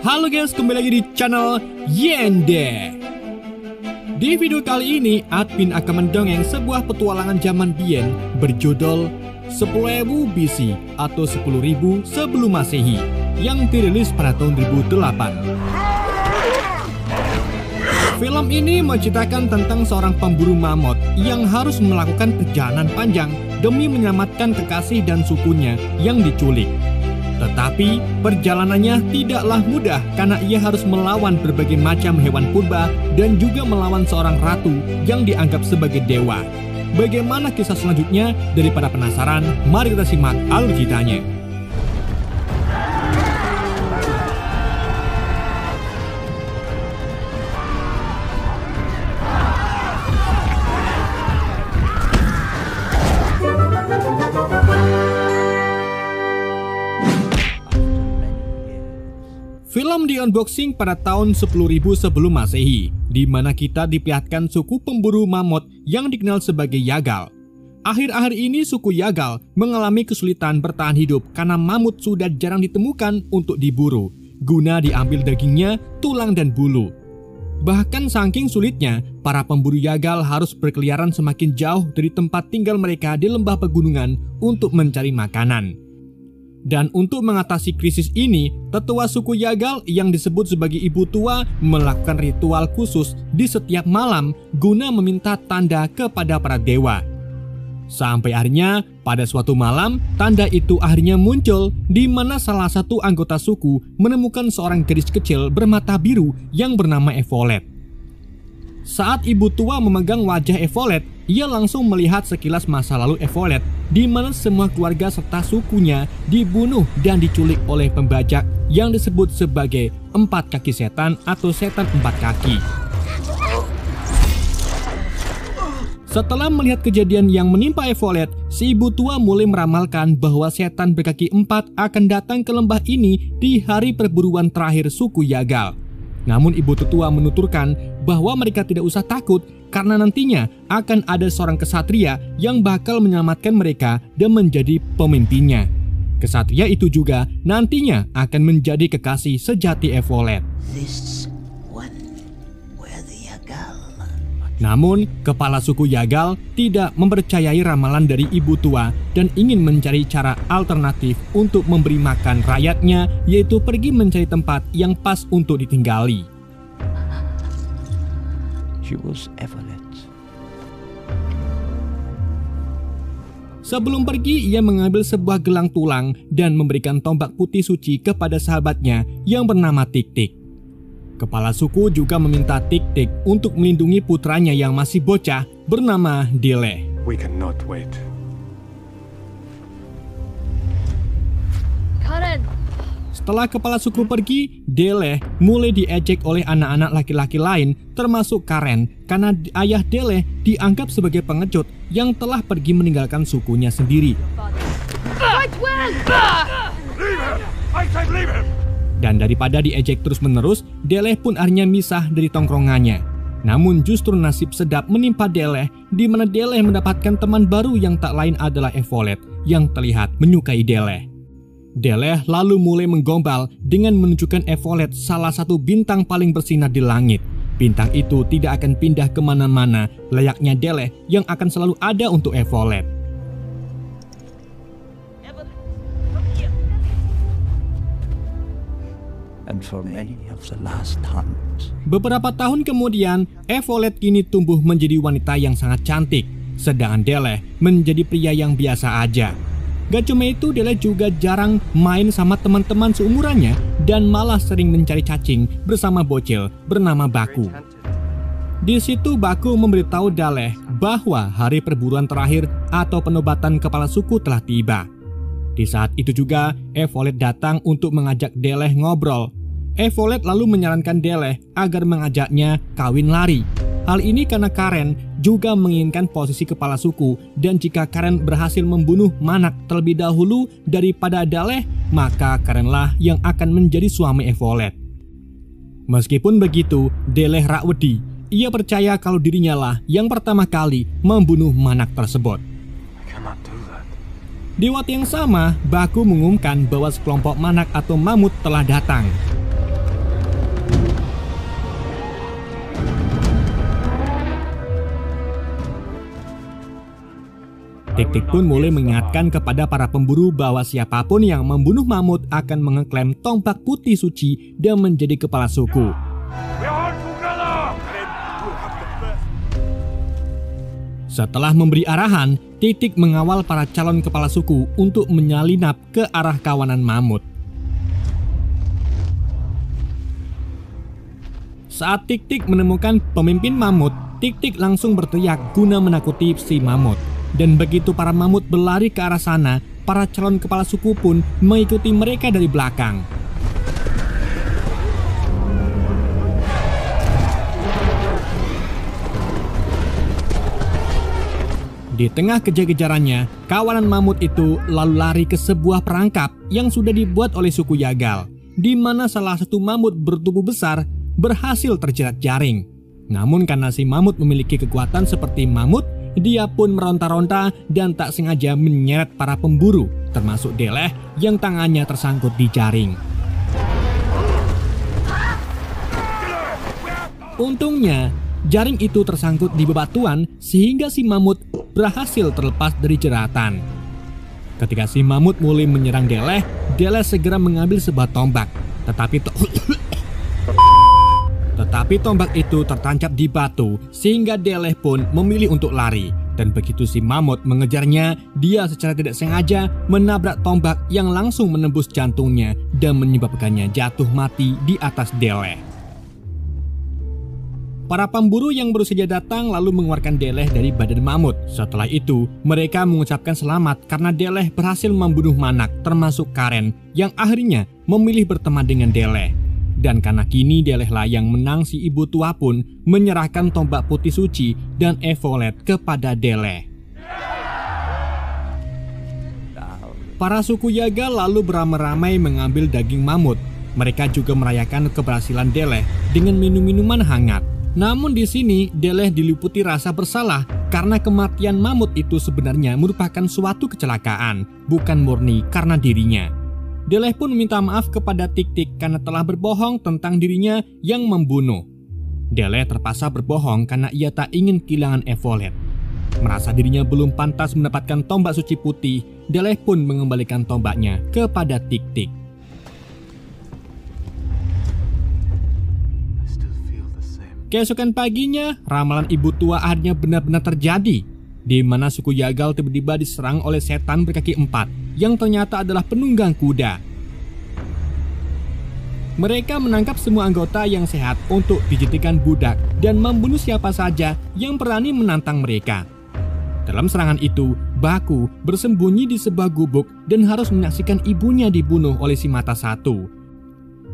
Halo guys, kembali lagi di channel Yende. Di video kali ini, admin akan mendongeng sebuah petualangan zaman Bien berjudul 10.000 BC atau 10.000 sebelum Masehi yang dirilis pada tahun 2008. Film ini menceritakan tentang seorang pemburu mamut yang harus melakukan perjalanan panjang demi menyelamatkan kekasih dan sukunya yang diculik. Tetapi perjalanannya tidaklah mudah karena ia harus melawan berbagai macam hewan purba dan juga melawan seorang ratu yang dianggap sebagai dewa. Bagaimana kisah selanjutnya? Daripada penasaran, mari kita simak alur ceritanya. Film di-unboxing pada tahun 10.000 sebelum Masehi, di mana kita diperlihatkan suku pemburu mamut yang dikenal sebagai Yagal. Akhir-akhir ini suku Yagal mengalami kesulitan bertahan hidup karena mamut sudah jarang ditemukan untuk diburu, guna diambil dagingnya, tulang dan bulu. Bahkan saking sulitnya, para pemburu Yagal harus berkeliaran semakin jauh dari tempat tinggal mereka di lembah pegunungan untuk mencari makanan. Dan untuk mengatasi krisis ini, tetua suku Yagal yang disebut sebagai Ibu Tua melakukan ritual khusus di setiap malam guna meminta tanda kepada para dewa. Sampai akhirnya, pada suatu malam, tanda itu akhirnya muncul di mana salah satu anggota suku menemukan seorang gadis kecil bermata biru yang bernama Evolet. Saat Ibu Tua memegang wajah Evolet, ia langsung melihat sekilas masa lalu Evolet, di mana semua keluarga serta sukunya dibunuh dan diculik oleh pembajak yang disebut sebagai 4 kaki setan atau setan 4 kaki. Setelah melihat kejadian yang menimpa Evolet, si Ibu Tua mulai meramalkan bahwa setan berkaki 4 akan datang ke lembah ini di hari perburuan terakhir suku Yagal. Namun Ibu Tetua menuturkan bahwa mereka tidak usah takut karena nantinya akan ada seorang kesatria yang bakal menyelamatkan mereka dan menjadi pemimpinnya. Kesatria itu juga nantinya akan menjadi kekasih sejati Evolet. Namun, kepala suku Yagal tidak mempercayai ramalan dari Ibu Tua dan ingin mencari cara alternatif untuk memberi makan rakyatnya, yaitu pergi mencari tempat yang pas untuk ditinggali. Sebelum pergi, ia mengambil sebuah gelang tulang dan memberikan tombak putih suci kepada sahabatnya yang bernama Tik-Tik. Kepala suku juga meminta Tik-Tik untuk melindungi putranya yang masih bocah bernama Deleh. We cannot wait. Karen. Setelah kepala suku pergi, Deleh mulai diejek oleh anak-anak laki-laki lain termasuk Karen karena ayah Deleh dianggap sebagai pengecut yang telah pergi meninggalkan sukunya sendiri. Dan daripada diejek terus-menerus, Deleh pun akhirnya misah dari tongkrongannya. Namun justru nasib sedap menimpa Deleh, di mana Deleh mendapatkan teman baru yang tak lain adalah Evolet yang terlihat menyukai Deleh. Deleh lalu mulai menggombal dengan menunjukkan Evolet salah satu bintang paling bersinar di langit. Bintang itu tidak akan pindah kemana-mana, layaknya Deleh yang akan selalu ada untuk Evolet. Beberapa tahun kemudian, Evolet kini tumbuh menjadi wanita yang sangat cantik, sedangkan Deleh menjadi pria yang biasa aja. Gak cuma itu, Deleh juga jarang main sama teman-teman seumurannya dan malah sering mencari cacing bersama bocil bernama Baku. Di situ Baku memberitahu Deleh bahwa hari perburuan terakhir atau penobatan kepala suku telah tiba. Di saat itu juga, Evolet datang untuk mengajak Deleh ngobrol. Evolet lalu menyarankan Deleh agar mengajaknya kawin lari. Hal ini karena Karen juga menginginkan posisi kepala suku, dan jika Karen berhasil membunuh Manak terlebih dahulu daripada Deleh, maka Karenlah yang akan menjadi suami Evolet. Meskipun begitu, Deleh rak wedi. ia percaya kalau dirinya lah yang pertama kali membunuh manak tersebut. Di waktu yang sama, Baku mengumumkan bahwa sekelompok manak atau mamut telah datang. Tik-Tik pun mulai mengingatkan kepada para pemburu bahwa siapapun yang membunuh mamut akan mengeklaim tombak putih suci dan menjadi kepala suku. Setelah memberi arahan, Tik-Tik mengawal para calon kepala suku untuk menyelinap ke arah kawanan mamut. Saat Tik-Tik menemukan pemimpin mamut, Tik-Tik langsung berteriak guna menakuti si mamut. Dan begitu para mamut berlari ke arah sana, para calon kepala suku pun mengikuti mereka dari belakang. Di tengah kejar-kejarannya, kawanan mamut itu lalu lari ke sebuah perangkap yang sudah dibuat oleh suku Yagal, di mana salah satu mamut bertubuh besar berhasil terjerat jaring. Namun karena si mamut memiliki kekuatan seperti mamut, dia pun meronta-ronta dan tak sengaja menyeret para pemburu, termasuk Deleh yang tangannya tersangkut di jaring. Untungnya, jaring itu tersangkut di bebatuan sehingga si mamut berhasil terlepas dari jeratan. Ketika si mamut mulai menyerang Deleh, Deleh segera mengambil sebuah tombak, tetapi tombak itu tertancap di batu sehingga Deleh pun memilih untuk lari. Dan begitu si mamut mengejarnya, dia secara tidak sengaja menabrak tombak yang langsung menembus jantungnya dan menyebabkannya jatuh mati di atas Deleh. Para pemburu yang baru saja datang lalu mengeluarkan Deleh dari badan mamut. Setelah itu, mereka mengucapkan selamat karena Deleh berhasil membunuh manak termasuk Karen yang akhirnya memilih berteman dengan Deleh. Dan karena kini Delehlah yang menang, si ibu tua pun menyerahkan tombak putih suci dan evolet kepada Deleh. Para suku Yagal lalu beramai-ramai mengambil daging mamut. Mereka juga merayakan keberhasilan Deleh dengan minum-minuman hangat. Namun di sini Deleh diliputi rasa bersalah karena kematian mamut itu sebenarnya merupakan suatu kecelakaan, bukan murni karena dirinya. Deleh pun meminta maaf kepada Tik-Tik karena telah berbohong tentang dirinya yang membunuh. Deleh terpaksa berbohong karena ia tak ingin kehilangan evolet. Merasa dirinya belum pantas mendapatkan tombak suci putih, Deleh pun mengembalikan tombaknya kepada Tik-Tik. Keesokan paginya, ramalan ibu tua akhirnya benar-benar terjadi, di mana suku Yagal tiba-tiba diserang oleh setan berkaki 4 yang ternyata adalah penunggang kuda. Mereka menangkap semua anggota yang sehat untuk dijadikan budak dan membunuh siapa saja yang berani menantang mereka. Dalam serangan itu, Baku bersembunyi di sebuah gubuk dan harus menyaksikan ibunya dibunuh oleh si mata satu.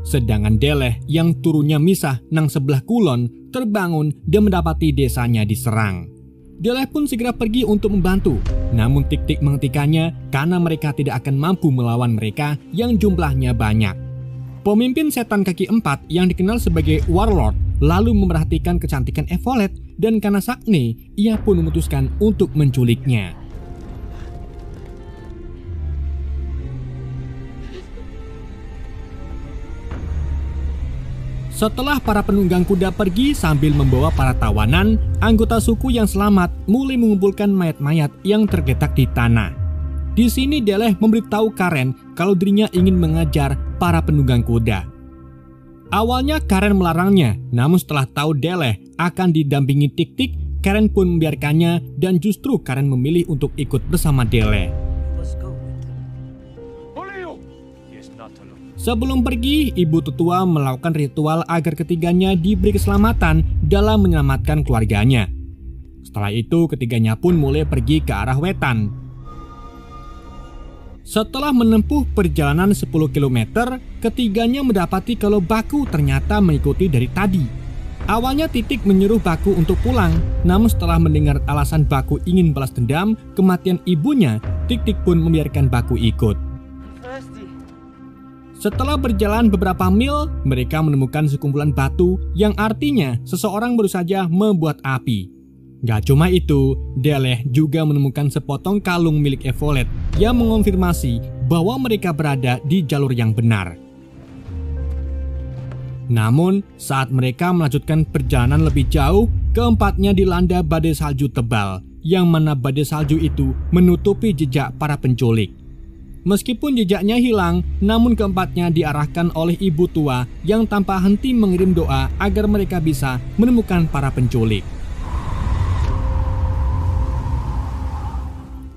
Sedangkan Deleh yang turunnya misah nang sebelah kulon terbangun dan mendapati desanya diserang. Deleh pun segera pergi untuk membantu, namun Tik-Tik menghentikannya karena mereka tidak akan mampu melawan mereka yang jumlahnya banyak. Pemimpin setan kaki 4 yang dikenal sebagai Warlord lalu memerhatikan kecantikan evolet dan karena sakne, ia pun memutuskan untuk menculiknya. Setelah para penunggang kuda pergi sambil membawa para tawanan, anggota suku yang selamat mulai mengumpulkan mayat-mayat yang tergeletak di tanah. Di sini Deleh memberitahu Karen kalau dirinya ingin mengajar para penunggang kuda. Awalnya Karen melarangnya, namun setelah tahu Deleh akan didampingi Tik-Tik, Karen pun membiarkannya dan justru Karen memilih untuk ikut bersama Deleh. Sebelum pergi, ibu tetua melakukan ritual agar ketiganya diberi keselamatan dalam menyelamatkan keluarganya. Setelah itu, ketiganya pun mulai pergi ke arah wetan. Setelah menempuh perjalanan 10 km, ketiganya mendapati kalau Baku ternyata mengikuti dari tadi. Awalnya Tik-Tik menyuruh Baku untuk pulang, namun setelah mendengar alasan Baku ingin balas dendam kematian ibunya, Tik-Tik pun membiarkan Baku ikut. Setelah berjalan beberapa mil, mereka menemukan sekumpulan batu yang artinya seseorang baru saja membuat api. Gak cuma itu, Deleh juga menemukan sepotong kalung milik Evolet yang mengonfirmasi bahwa mereka berada di jalur yang benar. Namun, saat mereka melanjutkan perjalanan lebih jauh, keempatnya dilanda badai salju tebal, yang mana badai salju itu menutupi jejak para penculik. Meskipun jejaknya hilang, namun keempatnya diarahkan oleh ibu tua yang tanpa henti mengirim doa agar mereka bisa menemukan para penculik.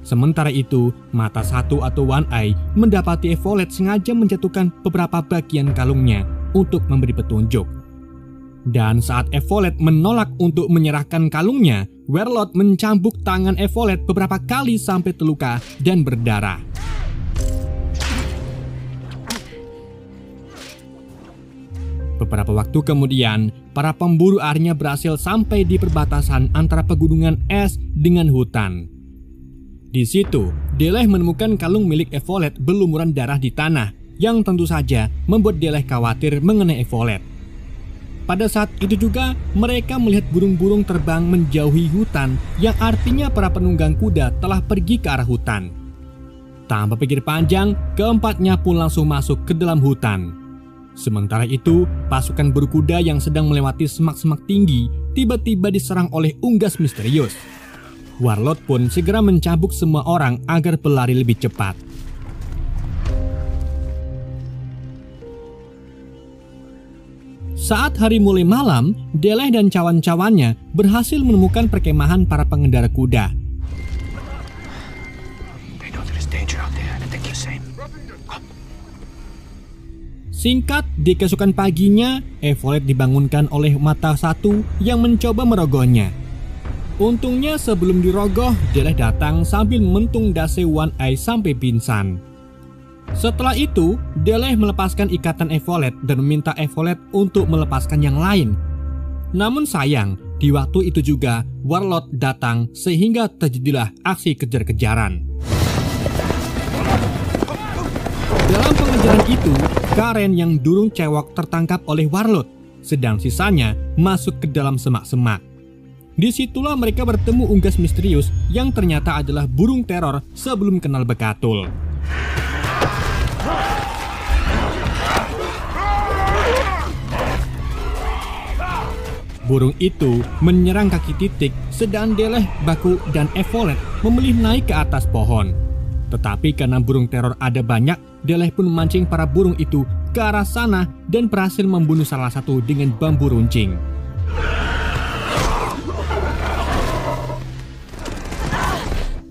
Sementara itu, mata satu atau One Eye mendapati Evolet sengaja menjatuhkan beberapa bagian kalungnya untuk memberi petunjuk. Dan saat Evolet menolak untuk menyerahkan kalungnya, Warlord mencambuk tangan Evolet beberapa kali sampai terluka dan berdarah. Beberapa waktu kemudian, para pemburu akhirnya berhasil sampai di perbatasan antara pegunungan es dengan hutan. Di situ, Deleh menemukan kalung milik Evolet berlumuran darah di tanah, yang tentu saja membuat Deleh khawatir mengenai Evolet. Pada saat itu juga, mereka melihat burung-burung terbang menjauhi hutan, yang artinya para penunggang kuda telah pergi ke arah hutan. Tanpa pikir panjang, keempatnya pun langsung masuk ke dalam hutan. Sementara itu, pasukan berkuda yang sedang melewati semak-semak tinggi tiba-tiba diserang oleh unggas misterius. Warlord pun segera mencambuk semua orang agar berlari lebih cepat. Saat hari mulai malam, Deleh dan cawan-cawannya berhasil menemukan perkemahan para pengendara kuda. Singkat, di keesokan paginya, Evolet dibangunkan oleh mata satu yang mencoba merogohnya. Untungnya sebelum dirogoh, Deleh datang sambil mentung dasi One Eye sampai pingsan. Setelah itu, Deleh melepaskan ikatan Evolet dan meminta Evolet untuk melepaskan yang lain. Namun sayang, di waktu itu juga Warlord datang sehingga terjadilah aksi kejar-kejaran. Dalam pengejaran itu, Karen yang durung cewek tertangkap oleh Warlord, sedang sisanya masuk ke dalam semak-semak. Disitulah mereka bertemu unggas misterius yang ternyata adalah burung teror sebelum kenal bekatul. Burung itu menyerang kaki Titik, sedang Deleh, Baku, dan Evolet memilih naik ke atas pohon. Tetapi karena burung teror ada banyak, Deleh pun memancing para burung itu ke arah sana dan berhasil membunuh salah satu dengan bambu runcing.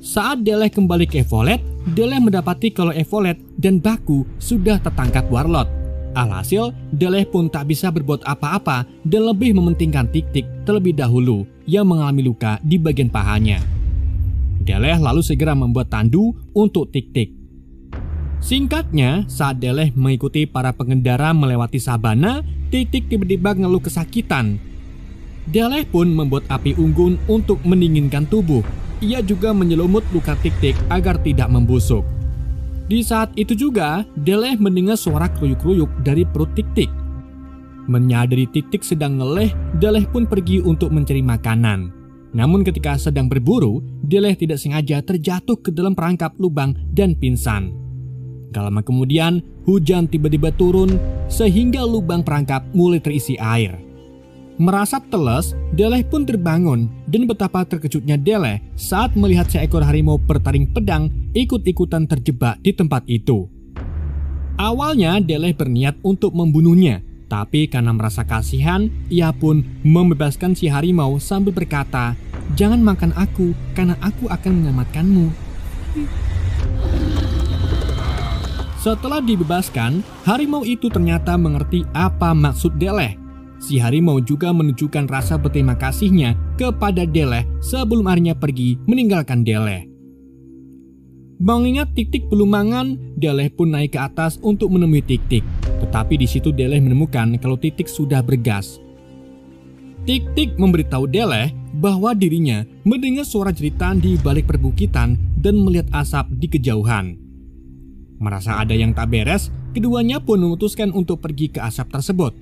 Saat Deleh kembali ke Evolet, Deleh mendapati kalau Evolet dan Baku sudah tertangkap Warlord. Alhasil, Deleh pun tak bisa berbuat apa-apa dan lebih mementingkan Tik-Tik terlebih dahulu yang mengalami luka di bagian pahanya. Deleh lalu segera membuat tandu untuk Tik-Tik. Singkatnya, saat Deleh mengikuti para pengendara melewati sabana, Tik-Tik tiba-tiba ngeluh kesakitan. Deleh pun membuat api unggun untuk mendinginkan tubuh. Ia juga menyelumut luka Tik-Tik agar tidak membusuk. Di saat itu juga, Deleh mendengar suara kruyuk-kruyuk dari perut Tik-Tik. Menyadari Tik-Tik sedang ngeleh, Deleh pun pergi untuk mencari makanan. Namun ketika sedang berburu, Deleh tidak sengaja terjatuh ke dalam perangkap lubang dan pingsan. Gak lama kemudian, hujan tiba-tiba turun sehingga lubang perangkap mulai terisi air. Merasa teles, Deleh pun terbangun dan betapa terkejutnya Deleh saat melihat seekor harimau bertaring pedang ikut-ikutan terjebak di tempat itu. Awalnya Deleh berniat untuk membunuhnya, tapi karena merasa kasihan, ia pun membebaskan si harimau sambil berkata, "Jangan makan aku, karena aku akan menyelamatkanmu." Setelah dibebaskan, harimau itu ternyata mengerti apa maksud Deleh. Si harimau juga menunjukkan rasa berterima kasihnya kepada Deleh sebelum akhirnya pergi meninggalkan Deleh. Mengingat Tik-Tik belum mangan, Deleh pun naik ke atas untuk menemui Tik-Tik. Tetapi di situ Deleh menemukan kalau Tik-Tik sudah bergas. Tik-Tik memberitahu Deleh bahwa dirinya mendengar suara jeritan di balik perbukitan dan melihat asap di kejauhan. Merasa ada yang tak beres, keduanya pun memutuskan untuk pergi ke asap tersebut.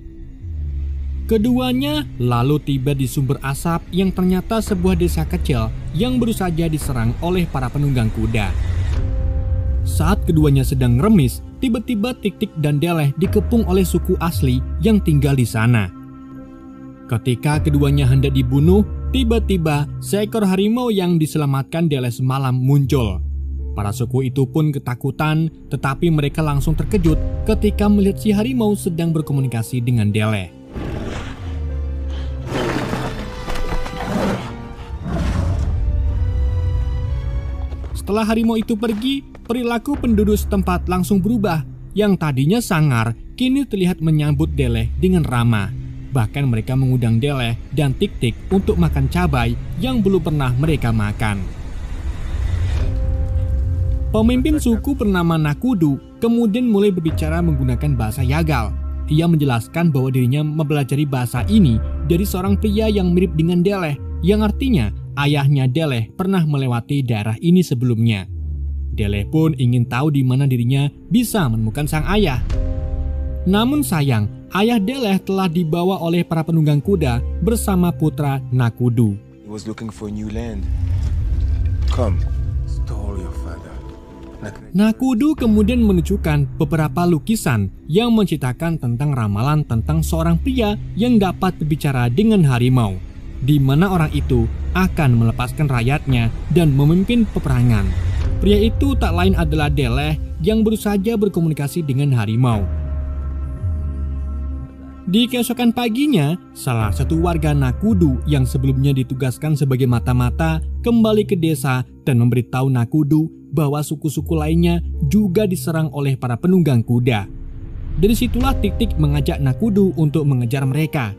Keduanya lalu tiba di sumber asap yang ternyata sebuah desa kecil yang baru saja diserang oleh para penunggang kuda. Saat keduanya sedang ngeremis, tiba-tiba Tik-Tik dan Deleh dikepung oleh suku asli yang tinggal di sana. Ketika keduanya hendak dibunuh, tiba-tiba seekor harimau yang diselamatkan Deleh semalam muncul. Para suku itu pun ketakutan, tetapi mereka langsung terkejut ketika melihat si harimau sedang berkomunikasi dengan Deleh. Setelah harimau itu pergi, perilaku penduduk setempat langsung berubah. Yang tadinya sangar, kini terlihat menyambut Deleh dengan ramah. Bahkan mereka mengundang Deleh dan Tik-Tik untuk makan cabai yang belum pernah mereka makan. Pemimpin suku bernama Nakudu kemudian mulai berbicara menggunakan bahasa Yagal. Ia menjelaskan bahwa dirinya mempelajari bahasa ini dari seorang pria yang mirip dengan Deleh, yang artinya ayahnya Deleh pernah melewati daerah ini sebelumnya. Deleh pun ingin tahu di mana dirinya bisa menemukan sang ayah. Namun sayang, ayah Deleh telah dibawa oleh para penunggang kuda bersama putra Nakudu. He was looking for a new land. Come, stole your father. Nakudu kemudian menunjukkan beberapa lukisan yang menceritakan tentang ramalan tentang seorang pria yang dapat berbicara dengan harimau, di mana orang itu akan melepaskan rakyatnya dan memimpin peperangan. Pria itu tak lain adalah Deleh yang baru saja berkomunikasi dengan harimau. Di keesokan paginya, salah satu warga Nakudu yang sebelumnya ditugaskan sebagai mata-mata kembali ke desa dan memberitahu Nakudu bahwa suku-suku lainnya juga diserang oleh para penunggang kuda. Dari situlah Tik-Tik mengajak Nakudu untuk mengejar mereka.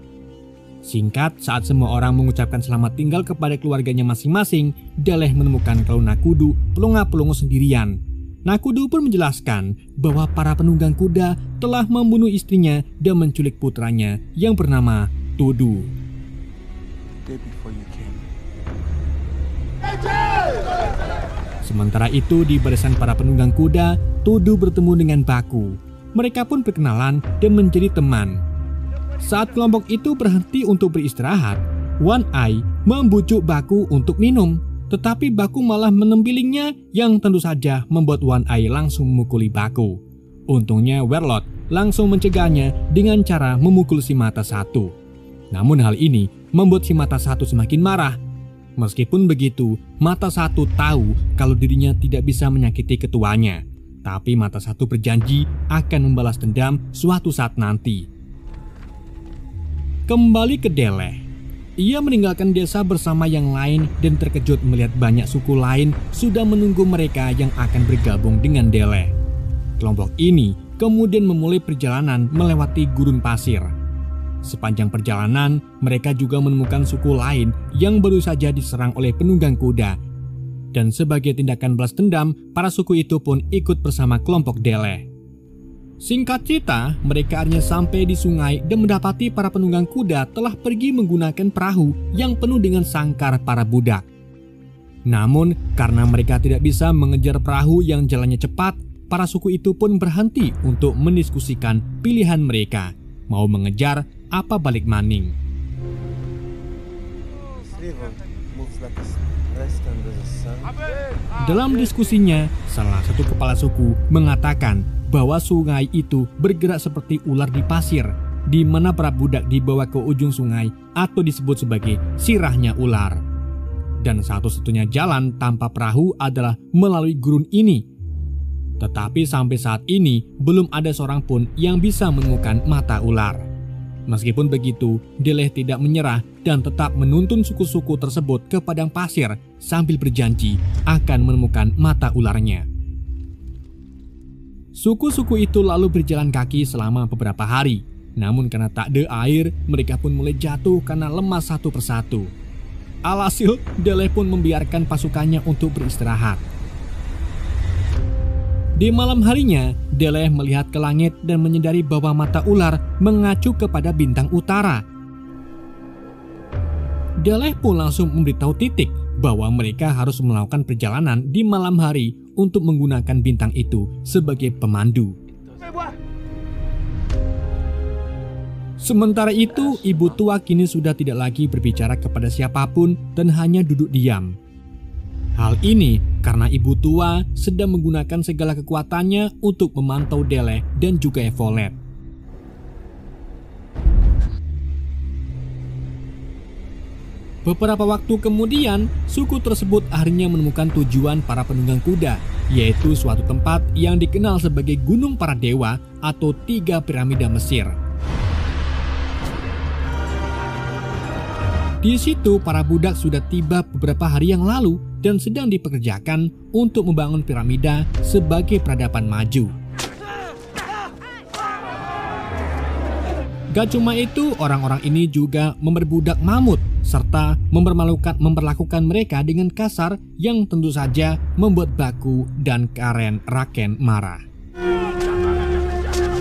Singkat, saat semua orang mengucapkan selamat tinggal kepada keluarganya masing-masing, Deleh menemukan kalau Nakudu pelongo-pelongo sendirian. Nakudu pun menjelaskan bahwa para penunggang kuda telah membunuh istrinya dan menculik putranya yang bernama Tudu. Sementara itu di barisan para penunggang kuda, Tudu bertemu dengan Baku. Mereka pun berkenalan dan menjadi teman. Saat kelompok itu berhenti untuk beristirahat, One Eye membujuk Baku untuk minum. Tetapi Baku malah menempilingnya yang tentu saja membuat One Eye langsung memukuli Baku. Untungnya Werlot langsung mencegahnya dengan cara memukul si mata satu. Namun hal ini membuat si mata satu semakin marah. Meskipun begitu, mata satu tahu kalau dirinya tidak bisa menyakiti ketuanya. Tapi mata satu berjanji akan membalas dendam suatu saat nanti. Kembali ke Deleh. Ia meninggalkan desa bersama yang lain dan terkejut melihat banyak suku lain sudah menunggu mereka yang akan bergabung dengan Deleh. Kelompok ini kemudian memulai perjalanan melewati gurun pasir. Sepanjang perjalanan, mereka juga menemukan suku lain yang baru saja diserang oleh penunggang kuda. Dan sebagai tindakan balas dendam, para suku itu pun ikut bersama kelompok Deleh. Singkat cerita, mereka akhirnya sampai di sungai dan mendapati para penunggang kuda telah pergi menggunakan perahu yang penuh dengan sangkar para budak. Namun, karena mereka tidak bisa mengejar perahu yang jalannya cepat, para suku itu pun berhenti untuk mendiskusikan pilihan mereka, mau mengejar apa balik maning. Dalam diskusinya, salah satu kepala suku mengatakan bahwa sungai itu bergerak seperti ular di pasir, di mana para budak dibawa ke ujung sungai atau disebut sebagai sirahnya ular. Dan satu-satunya jalan tanpa perahu adalah melalui gurun ini. Tetapi sampai saat ini belum ada seorang pun yang bisa menemukan mata ular. Meskipun begitu, Deleh tidak menyerah dan tetap menuntun suku-suku tersebut ke padang pasir sambil berjanji akan menemukan mata ularnya. Suku-suku itu lalu berjalan kaki selama beberapa hari. Namun karena tak ada air, mereka pun mulai jatuh karena lemas satu persatu. Alhasil, Deleh pun membiarkan pasukannya untuk beristirahat. Di malam harinya, Deleh melihat ke langit dan menyadari bahwa mata ular mengacu kepada bintang utara. Deleh pun langsung memberitahu Tik-Tik bahwa mereka harus melakukan perjalanan di malam hari untuk menggunakan bintang itu sebagai pemandu. Sementara itu, ibu tua kini sudah tidak lagi berbicara kepada siapapun dan hanya duduk diam. Hal ini karena ibu tua sedang menggunakan segala kekuatannya untuk memantau Deleh dan juga Evolet. Beberapa waktu kemudian, suku tersebut akhirnya menemukan tujuan para penunggang kuda, yaitu suatu tempat yang dikenal sebagai Gunung Para Dewa atau 3 piramida Mesir. Di situ para budak sudah tiba beberapa hari yang lalu dan sedang dipekerjakan untuk membangun piramida sebagai peradaban maju. Gak cuma itu, orang-orang ini juga memperbudak mamut serta memperlakukan mereka dengan kasar yang tentu saja membuat Baku dan Karen Raken marah.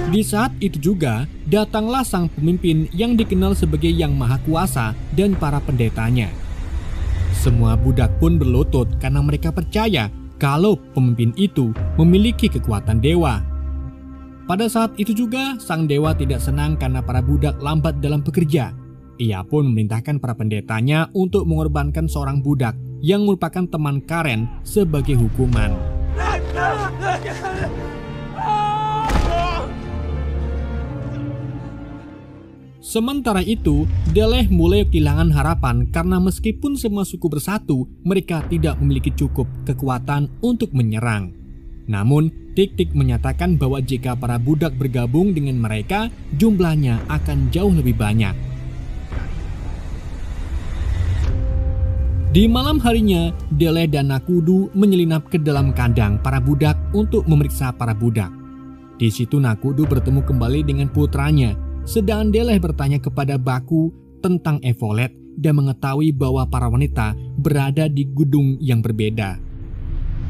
Di saat itu juga, datanglah sang pemimpin yang dikenal sebagai Yang Maha Kuasa dan para pendetanya. Semua budak pun berlutut karena mereka percaya kalau pemimpin itu memiliki kekuatan dewa. Pada saat itu juga, sang dewa tidak senang karena para budak lambat dalam bekerja. Ia pun memerintahkan para pendetanya untuk mengorbankan seorang budak yang merupakan teman Karen sebagai hukuman. Sementara itu, Deleh mulai kehilangan harapan karena meskipun semua suku bersatu, mereka tidak memiliki cukup kekuatan untuk menyerang. Namun, Tik-Tik menyatakan bahwa jika para budak bergabung dengan mereka, jumlahnya akan jauh lebih banyak. Di malam harinya, Deleh dan Nakudu menyelinap ke dalam kandang para budak untuk memeriksa para budak. Di situ Nakudu bertemu kembali dengan putranya, sedangkan Deleh bertanya kepada Baku tentang Evolet dan mengetahui bahwa para wanita berada di gedung yang berbeda.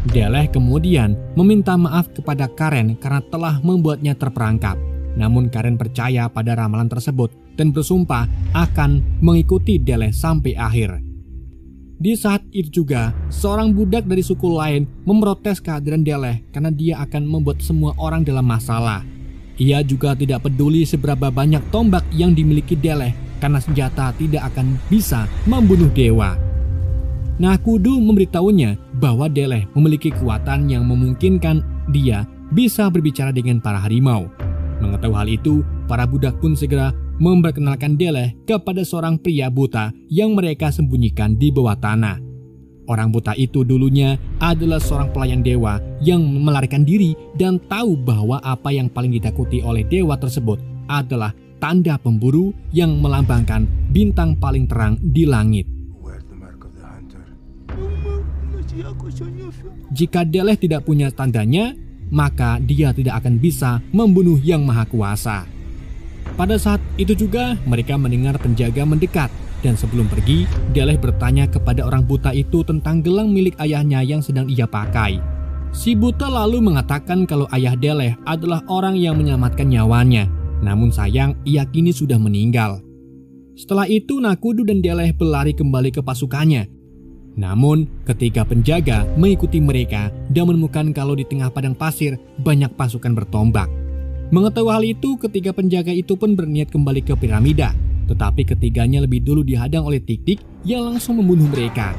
Deleh kemudian meminta maaf kepada Karen karena telah membuatnya terperangkap. Namun Karen percaya pada ramalan tersebut dan bersumpah akan mengikuti Deleh sampai akhir. Di saat itu juga, seorang budak dari suku lain memprotes kehadiran Deleh karena dia akan membuat semua orang dalam masalah. Ia juga tidak peduli seberapa banyak tombak yang dimiliki Deleh karena senjata tidak akan bisa membunuh dewa. Nakudu memberitahunya bahwa Deleh memiliki kekuatan yang memungkinkan dia bisa berbicara dengan para harimau. Mengetahui hal itu, para budak pun segera memperkenalkan Deleh kepada seorang pria buta yang mereka sembunyikan di bawah tanah. Orang buta itu dulunya adalah seorang pelayan dewa yang melarikan diri dan tahu bahwa apa yang paling ditakuti oleh dewa tersebut adalah tanda pemburu yang melambangkan bintang paling terang di langit. Jika Deleh tidak punya tandanya, maka dia tidak akan bisa membunuh Yang Maha Kuasa. Pada saat itu juga mereka mendengar penjaga mendekat, dan sebelum pergi, Deleh bertanya kepada orang buta itu tentang gelang milik ayahnya yang sedang ia pakai. Si buta lalu mengatakan kalau ayah Deleh adalah orang yang menyelamatkan nyawanya, namun sayang ia kini sudah meninggal. Setelah itu Nakudu dan Deleh berlari kembali ke pasukannya. Namun, ketika penjaga mengikuti mereka dan menemukan kalau di tengah padang pasir banyak pasukan bertombak. Mengetahui hal itu, ketiga penjaga itu pun berniat kembali ke piramida. Tetapi ketiganya lebih dulu dihadang oleh Tik-Tik yang langsung membunuh mereka.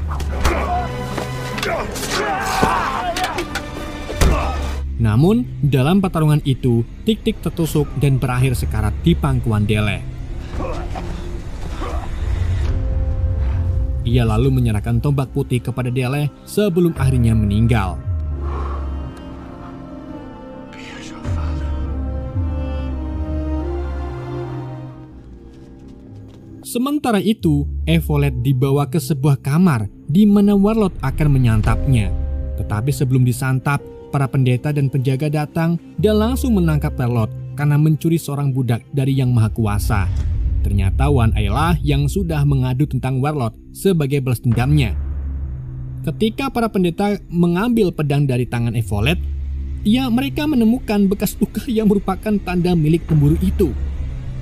Namun, dalam pertarungan itu, Tik-Tik tertusuk dan berakhir sekarat di pangkuan Deleh. Ia lalu menyerahkan tombak putih kepada Deleh sebelum akhirnya meninggal. Sementara itu, Evolet dibawa ke sebuah kamar di mana Warlord akan menyantapnya. Tetapi sebelum disantap, para pendeta dan penjaga datang dan langsung menangkap Warlord karena mencuri seorang budak dari Yang Maha Kuasa. Ternyata Wan Ayla yang sudah mengadu tentang Warlord sebagai balas dendamnya. Ketika para pendeta mengambil pedang dari tangan Evolet, mereka menemukan bekas luka yang merupakan tanda milik pemburu itu.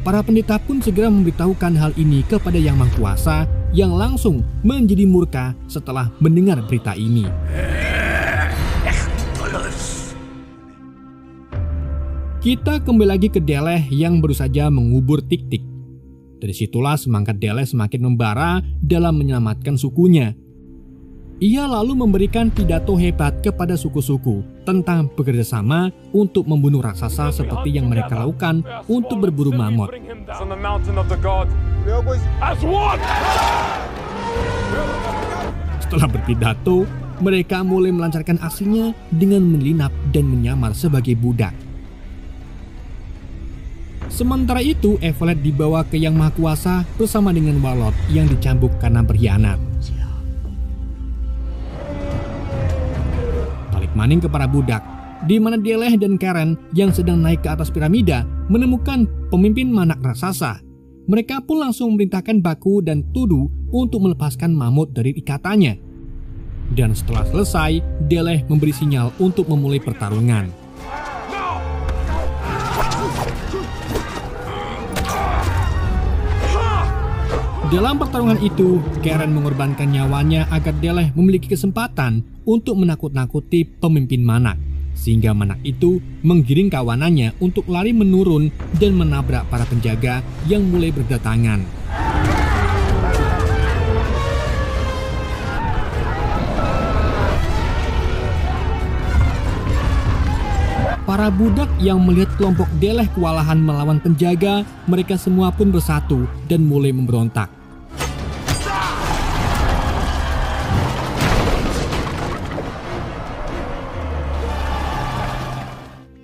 Para pendeta pun segera memberitahukan hal ini kepada Yang Maha Kuasa yang langsung menjadi murka setelah mendengar berita ini. Kita kembali lagi ke Deleh yang baru saja mengubur Tik-Tik. Dari situlah semangat Deleh semakin membara dalam menyelamatkan sukunya. Ia lalu memberikan pidato hebat kepada suku-suku tentang bekerjasama untuk membunuh raksasa seperti yang mereka lakukan untuk berburu mamut. Setelah berpidato, mereka mulai melancarkan aksinya dengan menyelinap dan menyamar sebagai budak. Sementara itu, Evolet dibawa ke Yang Maha Kuasa bersama dengan Warlord yang dicambuk karena berkhianat. Balik maning ke para budak, di mana Deleh dan Karen yang sedang naik ke atas piramida menemukan pemimpin manak raksasa. Mereka pun langsung memerintahkan Baku dan Tudu untuk melepaskan mamut dari ikatannya. Dan setelah selesai, Deleh memberi sinyal untuk memulai pertarungan. Dalam pertarungan itu, Karen mengorbankan nyawanya agar Deleh memiliki kesempatan untuk menakut-nakuti pemimpin manak, sehingga manak itu menggiring kawanannya untuk lari menurun dan menabrak para penjaga yang mulai berdatangan. Para budak yang melihat kelompok Deleh kewalahan melawan penjaga, mereka semua pun bersatu dan mulai memberontak.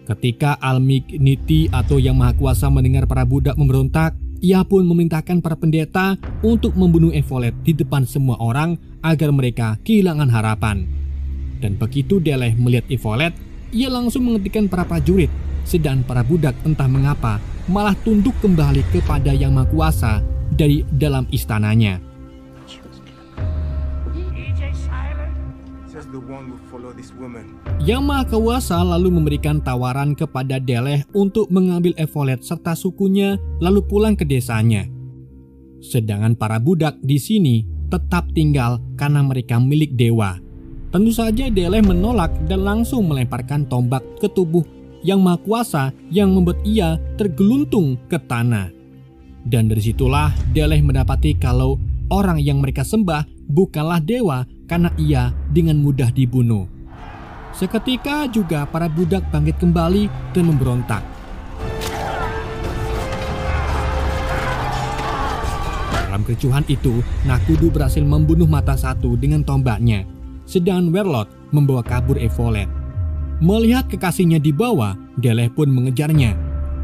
Ketika Al-Migniti atau Yang Maha Kuasa mendengar para budak memberontak, ia pun memerintahkan para pendeta untuk membunuh Evolet di depan semua orang agar mereka kehilangan harapan. Dan begitu Deleh melihat Evolet, ia langsung menghentikan para prajurit, sedang para budak entah mengapa malah tunduk kembali kepada Yang Maha Kuasa dari dalam istananya. Yang Maha Kuasa lalu memberikan tawaran kepada Deleh untuk mengambil Evolet serta sukunya lalu pulang ke desanya. Sedangkan para budak di sini tetap tinggal karena mereka milik dewa. Tentu saja Deleh menolak dan langsung melemparkan tombak ke tubuh Yang Maha Kuasa yang membuat ia tergeluntung ke tanah. Dan dari situlah Deleh mendapati kalau orang yang mereka sembah bukanlah dewa karena ia dengan mudah dibunuh. Seketika juga para budak bangkit kembali dan memberontak. Dalam kericuhan itu, Nakudu berhasil membunuh mata satu dengan tombaknya, sedangkan Warlord membawa kabur Evolet. Melihat kekasihnya dibawa, Deleh pun mengejarnya.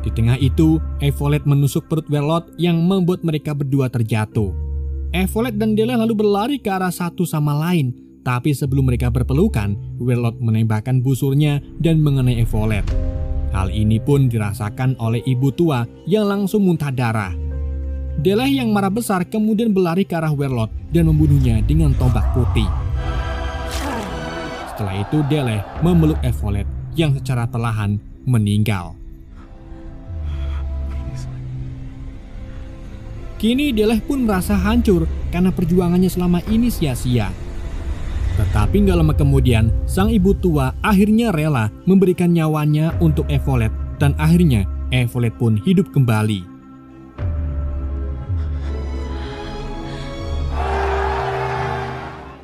Di tengah itu, Evolet menusuk perut Warlord yang membuat mereka berdua terjatuh. Evolet dan Deleh lalu berlari ke arah satu sama lain, tapi sebelum mereka berpelukan, Warlord menembakkan busurnya dan mengenai Evolet. Hal ini pun dirasakan oleh ibu tua yang langsung muntah darah. Deleh yang marah besar kemudian berlari ke arah Warlord dan membunuhnya dengan tombak putih. Setelah itu Deleh memeluk Evolet yang secara perlahan meninggal. Kini Deleh pun merasa hancur karena perjuangannya selama ini sia-sia. Tetapi gak lama kemudian, sang ibu tua akhirnya rela memberikan nyawanya untuk Evolet dan akhirnya Evolet pun hidup kembali.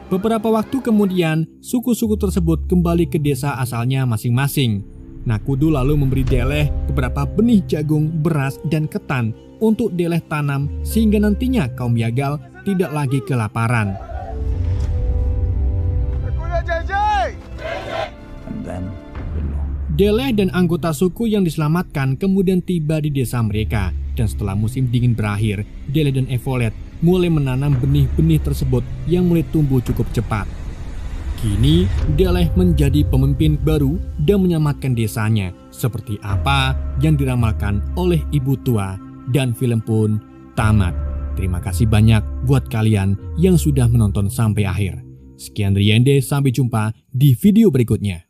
Beberapa waktu kemudian, suku-suku tersebut kembali ke desa asalnya masing-masing. Nakudu lalu memberi Deleh beberapa benih jagung, beras, dan ketan untuk Deleh tanam sehingga nantinya kaum Yagal tidak lagi kelaparan. Deleh dan anggota suku yang diselamatkan kemudian tiba di desa mereka, dan setelah musim dingin berakhir, Deleh dan Evolet mulai menanam benih-benih tersebut yang mulai tumbuh cukup cepat. Kini Deleh menjadi pemimpin baru dan menyelamatkan desanya, seperti apa yang diramalkan oleh ibu tua, dan film pun tamat. Terima kasih banyak buat kalian yang sudah menonton sampai akhir. Sekian dari Yende, sampai jumpa di video berikutnya.